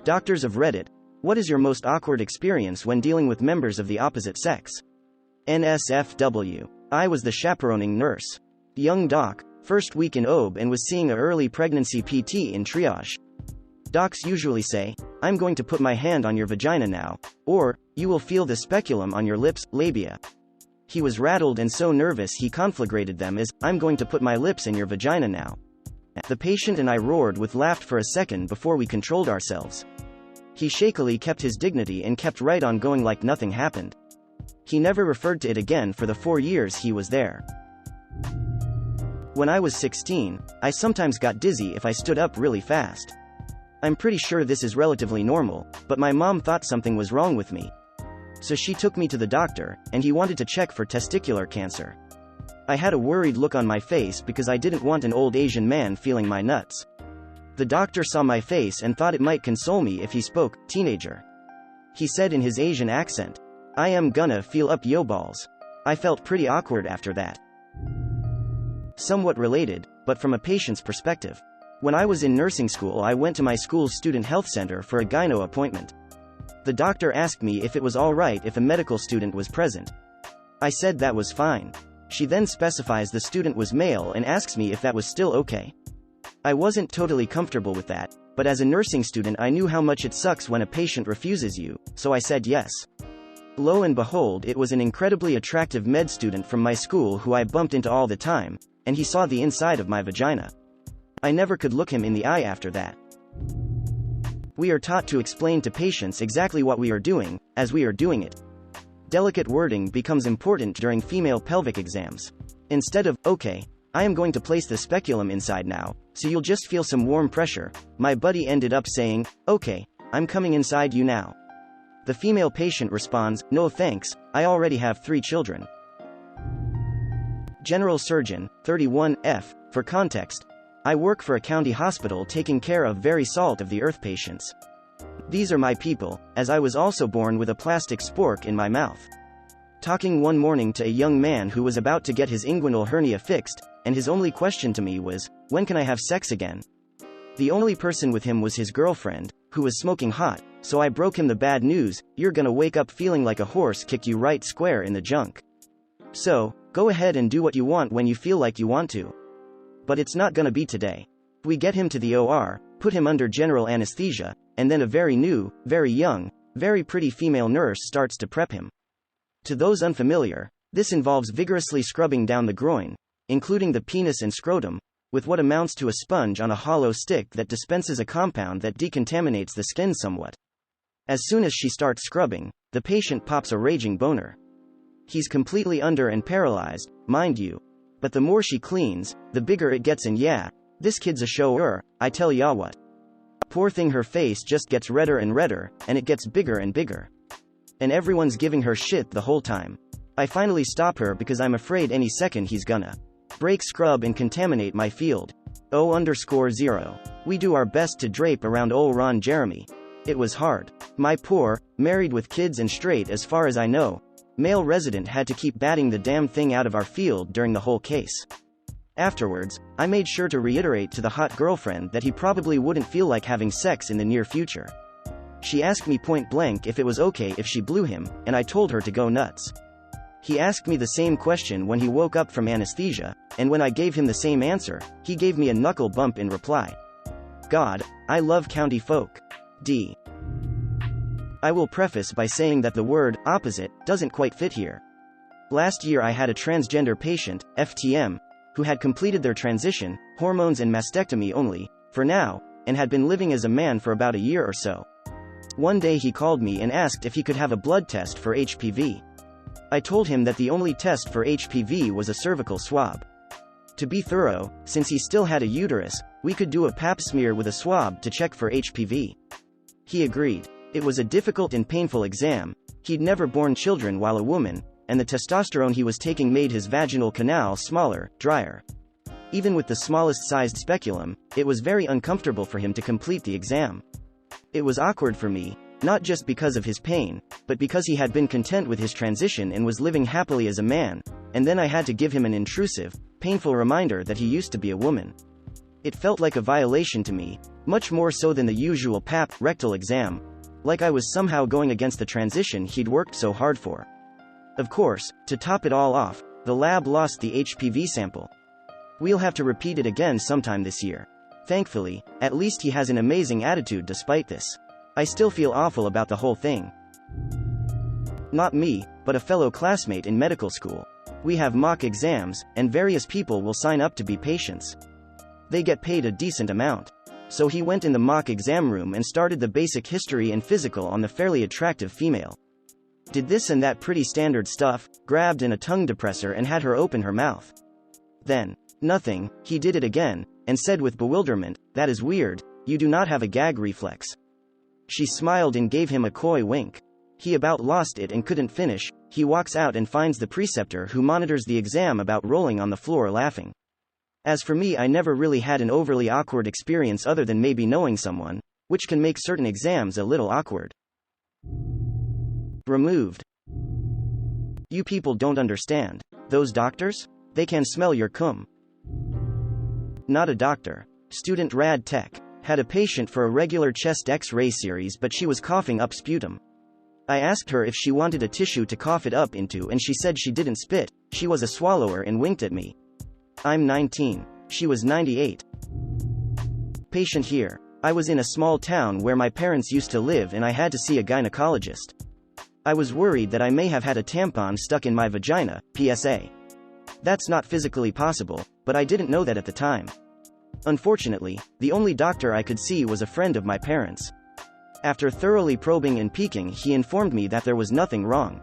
Doctors of Reddit, what is your most awkward experience when dealing with members of the opposite sex? NSFW. I was the chaperoning nurse. Young doc, first week in OB and was seeing a early pregnancy PT in triage. Docs usually say, "I'm going to put my hand on your vagina now," or, "You will feel the speculum on your lips, labia." He was rattled and so nervous he conflagrated them as, "I'm going to put my lips in your vagina now." The patient and I roared with laughter for a second before we controlled ourselves. He shakily kept his dignity and kept right on going like nothing happened. He never referred to it again for the 4 years he was there. When I was 16, I sometimes got dizzy if I stood up really fast. I'm pretty sure this is relatively normal, but my mom thought something was wrong with me. So she took me to the doctor, and he wanted to check for testicular cancer. I had a worried look on my face because I didn't want an old Asian man feeling my nuts. The doctor saw my face and thought it might console me if he spoke, teenager. He said in his Asian accent, "I am gonna feel up yo balls." I felt pretty awkward after that. Somewhat related, but from a patient's perspective. When I was in nursing school, I went to my school's student health center for a gyno appointment. The doctor asked me if it was alright if a medical student was present. I said that was fine. She then specifies the student was male and asks me if that was still okay. I wasn't totally comfortable with that, but as a nursing student I knew how much it sucks when a patient refuses you, so I said yes. Lo and behold, it was an incredibly attractive med student from my school who I bumped into all the time, and he saw the inside of my vagina. I never could look him in the eye after that. We are taught to explain to patients exactly what we are doing, as we are doing it. Delicate wording becomes important during female pelvic exams. Instead of, "Okay, I am going to place the speculum inside now, so you'll just feel some warm pressure," my buddy ended up saying, "Okay, I'm coming inside you now." The female patient responds, "No thanks, I already have 3 children." General Surgeon, 31, F. For context, I work for a county hospital taking care of very salt-of-the-earth patients. These are my people, as I was also born with a plastic spork in my mouth. Talking one morning to a young man who was about to get his inguinal hernia fixed, and his only question to me was, "When can I have sex again?" The only person with him was his girlfriend, who was smoking hot, so I broke him the bad news: "You're gonna wake up feeling like a horse kicked you right square in the junk. So, go ahead and do what you want when you feel like you want to. But it's not gonna be today." We get him to the OR, put him under general anesthesia, and then a very new, very young, very pretty female nurse starts to prep him. To those unfamiliar, this involves vigorously scrubbing down the groin, including the penis and scrotum, with what amounts to a sponge on a hollow stick that dispenses a compound that decontaminates the skin somewhat. As soon as she starts scrubbing, the patient pops a raging boner. He's completely under and paralyzed, mind you. But the more she cleans, the bigger it gets, and yeah, this kid's a shower, I tell ya what. Poor thing, her face just gets redder and redder, and it gets bigger and bigger. And everyone's giving her shit the whole time. I finally stop her because I'm afraid any second he's gonna break, scrub and contaminate my field. O_0. We do our best to drape around ol' Ron Jeremy. It was hard. My poor, married with kids and straight as far as I know, male resident had to keep batting the damn thing out of our field during the whole case. Afterwards, I made sure to reiterate to the hot girlfriend that he probably wouldn't feel like having sex in the near future. She asked me point blank if it was okay if she blew him, and I told her to go nuts. He asked me the same question when he woke up from anesthesia, and when I gave him the same answer, he gave me a knuckle bump in reply. God, I love county folk. D. I will preface by saying that the word opposite doesn't quite fit here. Last year I had a transgender patient, FTM, who had completed their transition, hormones and mastectomy only, for now, and had been living as a man for about a year or so. One day he called me and asked if he could have a blood test for HPV. I told him that the only test for HPV was a cervical swab. To be thorough, since he still had a uterus, we could do a pap smear with a swab to check for HPV. He agreed. It was a difficult and painful exam. He'd never borne children while a woman, and the testosterone he was taking made his vaginal canal smaller, drier. Even with the smallest sized speculum, it was very uncomfortable for him to complete the exam. It was awkward for me, not just because of his pain, but because he had been content with his transition and was living happily as a man, and then I had to give him an intrusive, painful reminder that he used to be a woman. It felt like a violation to me, much more so than the usual pap rectal exam, like I was somehow going against the transition he'd worked so hard for. Of course, to top it all off, the lab lost the HPV sample. We'll have to repeat it again sometime this year. Thankfully, at least he has an amazing attitude despite this. I still feel awful about the whole thing. Not me, but a fellow classmate in medical school. We have mock exams, and various people will sign up to be patients. They get paid a decent amount. So he went in the mock exam room and started the basic history and physical on the fairly attractive female. Did this and that pretty standard stuff, grabbed in a tongue depressor and had her open her mouth. Then, nothing, he did it again, and said with bewilderment, "That is weird, you do not have a gag reflex." She smiled and gave him a coy wink. He about lost it and couldn't finish. He walks out and finds the preceptor who monitors the exam about rolling on the floor laughing. As for me, I never really had an overly awkward experience other than maybe knowing someone, which can make certain exams a little awkward. Removed. You people don't understand. Those doctors? They can smell your cum. Not a doctor. Student rad tech. Had a patient for a regular chest X-ray series, but she was coughing up sputum. I asked her if she wanted a tissue to cough it up into, and she said she didn't spit, she was a swallower, and winked at me. I'm 19. She was 98. Patient here. I was in a small town where my parents used to live and I had to see a gynecologist. I was worried that I may have had a tampon stuck in my vagina, PSA. That's not physically possible, but I didn't know that at the time. Unfortunately, the only doctor I could see was a friend of my parents. After thoroughly probing and peeking, he informed me that there was nothing wrong.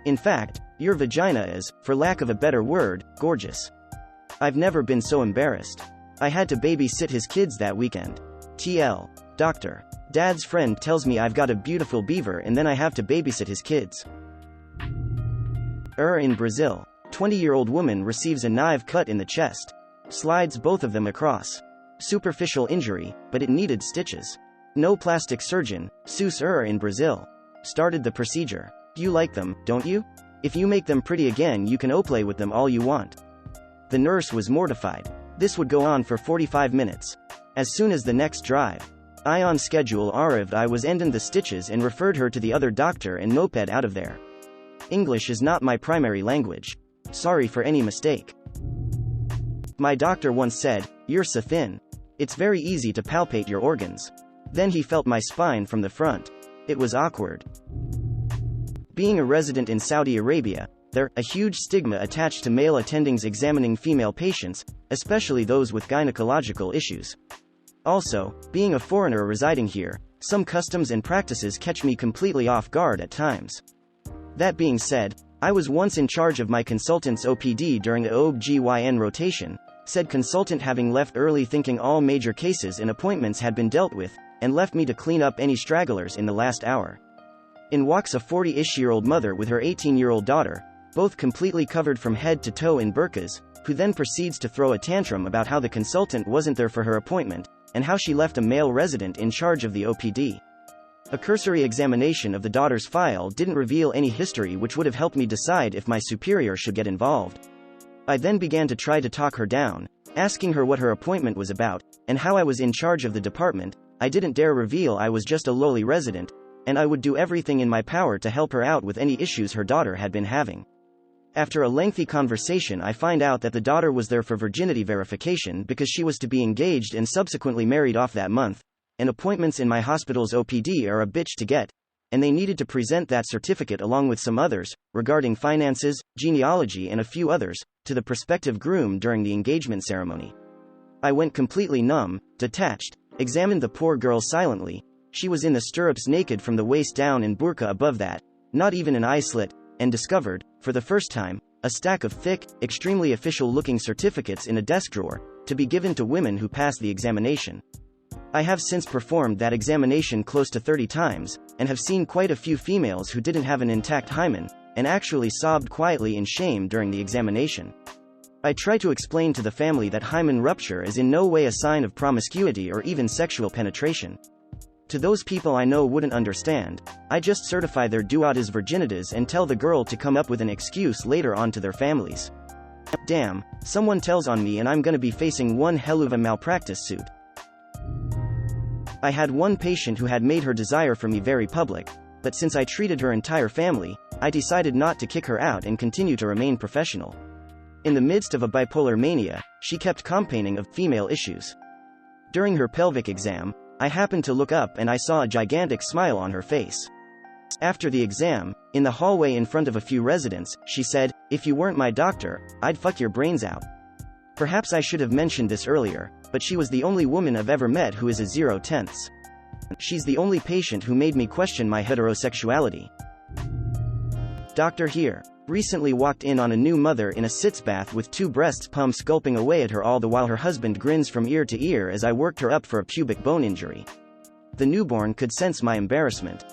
In fact, your vagina is, for lack of a better word, gorgeous. I've never been so embarrassed. I had to babysit his kids that weekend. TL. Doctor. Dad's friend tells me I've got a beautiful beaver and then I have to babysit his kids. In Brazil. 20-year-old woman receives a knife cut in the chest. Slides both of them across. Superficial injury, but it needed stitches. No plastic surgeon, Seuss in Brazil. Started the procedure. You like them, don't you? If you make them pretty again, you can play with them all you want. The nurse was mortified. This would go on for 45 minutes. As soon as the next drive I on schedule arrived, I was ending the stitches and referred her to the other doctor and moped out of there. English is not my primary language. Sorry for any mistake. My doctor once said, "You're so thin. It's very easy to palpate your organs." Then he felt my spine from the front. It was awkward. Being a resident in Saudi Arabia, there's a huge stigma attached to male attendings examining female patients, especially those with gynecological issues. Also, being a foreigner residing here, some customs and practices catch me completely off guard at times. That being said, I was once in charge of my consultant's OPD during the OB/GYN rotation, said consultant having left early thinking all major cases and appointments had been dealt with, and left me to clean up any stragglers in the last hour. In walks a 40-ish-year-old mother with her 18-year-old daughter, both completely covered from head to toe in burqas, who then proceeds to throw a tantrum about how the consultant wasn't there for her appointment, and how she left a male resident in charge of the OPD. A cursory examination of the daughter's file didn't reveal any history which would have helped me decide if my superior should get involved. I then began to try to talk her down, asking her what her appointment was about, and how I was in charge of the department. I didn't dare reveal I was just a lowly resident, and I would do everything in my power to help her out with any issues her daughter had been having. After a lengthy conversation, I find out that the daughter was there for virginity verification because she was to be engaged and subsequently married off that month, and appointments in my hospital's OPD are a bitch to get, and they needed to present that certificate along with some others, regarding finances, genealogy and a few others, to the prospective groom during the engagement ceremony. I went completely numb, detached, examined the poor girl silently. She was in the stirrups naked from the waist down and burqa above that, not even an eye slit, and discovered, for the first time, a stack of thick, extremely official-looking certificates in a desk drawer, to be given to women who passed the examination. I have since performed that examination close to 30 times, and have seen quite a few females who didn't have an intact hymen, and actually sobbed quietly in shame during the examination. I try to explain to the family that hymen rupture is in no way a sign of promiscuity or even sexual penetration. To those people I know wouldn't understand, I just certify their duotas virginitas and tell the girl to come up with an excuse later on to their families. Damn, someone tells on me and I'm gonna be facing one hell of a malpractice suit. I had one patient who had made her desire for me very public, but since I treated her entire family, I decided not to kick her out and continue to remain professional. In the midst of a bipolar mania, she kept complaining of female issues. During her pelvic exam, I happened to look up and I saw a gigantic smile on her face. After the exam, in the hallway in front of a few residents, she said, "If you weren't my doctor, I'd fuck your brains out." Perhaps I should have mentioned this earlier, but she was the only woman I've ever met who is a 0/10. She's the only patient who made me question my heterosexuality. Doctor here recently walked in on a new mother in a sitz bath with 2 breast pumps gulping away at her all the while her husband grins from ear to ear as I worked her up for a pubic bone injury. The newborn could sense my embarrassment.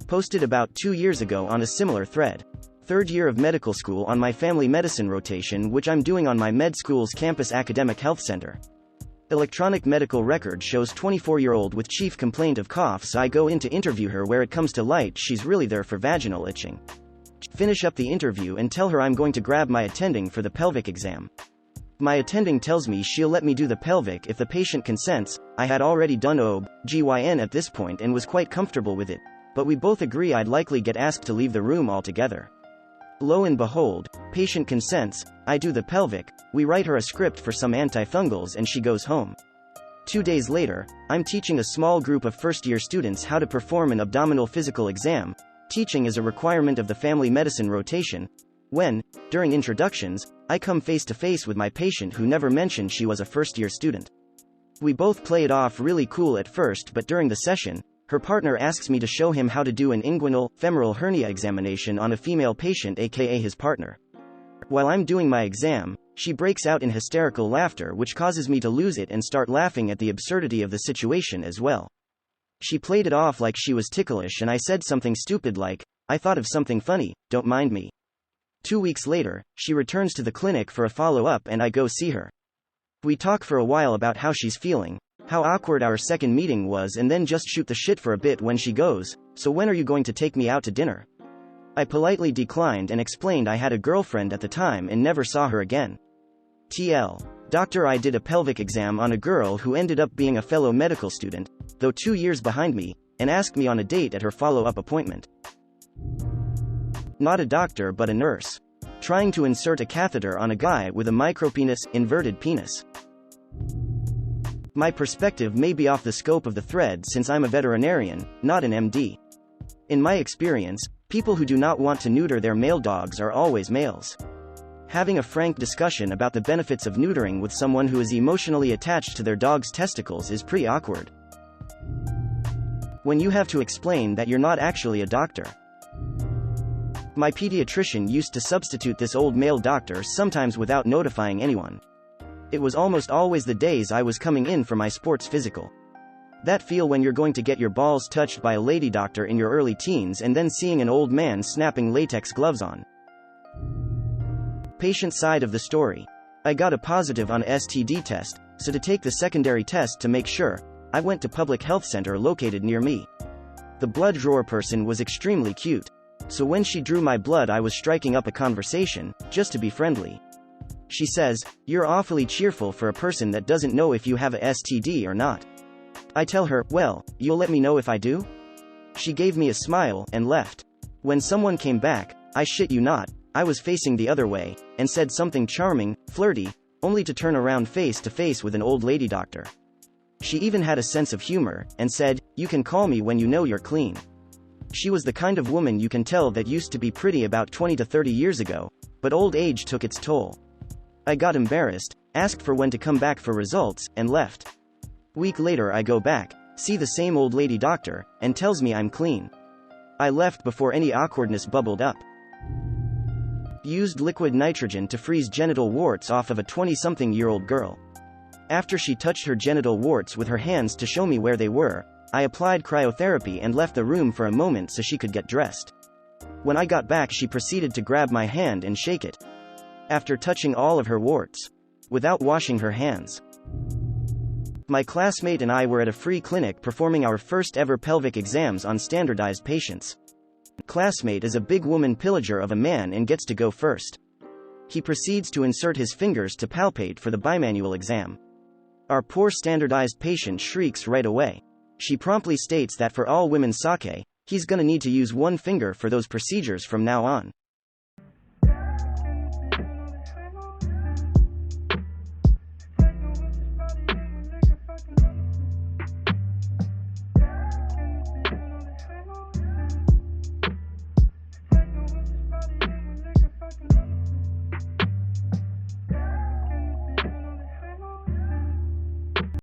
Posted about 2 years ago on a similar thread. 3rd year of medical school on my family medicine rotation, which I'm doing on my med school's campus academic health center. Electronic medical record shows 24-year-old with chief complaint of cough, so I go in to interview her. Where it comes to light, she's really there for vaginal itching. Finish up the interview and tell her I'm going to grab my attending for the pelvic exam. My attending tells me she'll let me do the pelvic if the patient consents. I had already done OB/GYN at this point and was quite comfortable with it, but we both agree I'd likely get asked to leave the room altogether. Lo and behold, patient consents, I do the pelvic, we write her a script for some antifungals and she goes home. 2 days later, I'm teaching a small group of first-year students how to perform an abdominal physical exam. Teaching is a requirement of the family medicine rotation. When, during introductions, I come face to face with my patient who never mentioned she was a first-year student. We both play it off really cool at first, but during the session, her partner asks me to show him how to do an inguinal, femoral hernia examination on a female patient, aka his partner. While I'm doing my exam, she breaks out in hysterical laughter, which causes me to lose it and start laughing at the absurdity of the situation as well. She played it off like she was ticklish and I said something stupid like, "I thought of something funny, don't mind me." 2 weeks later, she returns to the clinic for a follow-up and I go see her. We talk for a while about how she's feeling, how awkward our second meeting was, and then just shoot the shit for a bit when she goes, "So when are you going to take me out to dinner?" I politely declined and explained I had a girlfriend at the time and never saw her again. TL. Doctor, I did a pelvic exam on a girl who ended up being a fellow medical student, though 2 years behind me, and asked me on a date at her follow-up appointment. Not a doctor but a nurse. Trying to insert a catheter on a guy with a micropenis, inverted penis. My perspective may be off the scope of the thread since I'm a veterinarian, not an MD. In my experience, people who do not want to neuter their male dogs are always males. Having a frank discussion about the benefits of neutering with someone who is emotionally attached to their dog's testicles is pretty awkward. When you have to explain that you're not actually a doctor. My pediatrician used to substitute this old male doctor sometimes without notifying anyone. It was almost always the days I was coming in for my sports physical. That feel when you're going to get your balls touched by a lady doctor in your early teens and then seeing an old man snapping latex gloves on. Patient side of the story. I got a positive on STD test, so to take the secondary test to make sure, I went to public health center located near me. The blood drawer person was extremely cute. So when she drew my blood I was striking up a conversation, just to be friendly. She says, "You're awfully cheerful for a person that doesn't know if you have a STD or not." I tell her, "Well, you'll let me know if I do?" She gave me a smile and left. When someone came back, I shit you not, I was facing the other way, and said something charming, flirty, only to turn around face to face with an old lady doctor. She even had a sense of humor, and said, "You can call me when you know you're clean." She was the kind of woman you can tell that used to be pretty about 20 to 30 years ago, but old age took its toll. I got embarrassed, asked for when to come back for results, and left. Week later I go back, see the same old lady doctor, and tells me I'm clean. I left before any awkwardness bubbled up. Used liquid nitrogen to freeze genital warts off of a 20-something-year-old girl. After she touched her genital warts with her hands to show me where they were, I applied cryotherapy and left the room for a moment so she could get dressed. When I got back she proceeded to grab my hand and shake it. After touching all of her warts. Without washing her hands. My classmate and I were at a free clinic performing our first ever pelvic exams on standardized patients. Classmate is a big woman pillager of a man and gets to go first. He proceeds to insert his fingers to palpate for the bimanual exam. Our poor standardized patient shrieks right away. She promptly states that for all women's sake, he's gonna need to use one finger for those procedures from now on.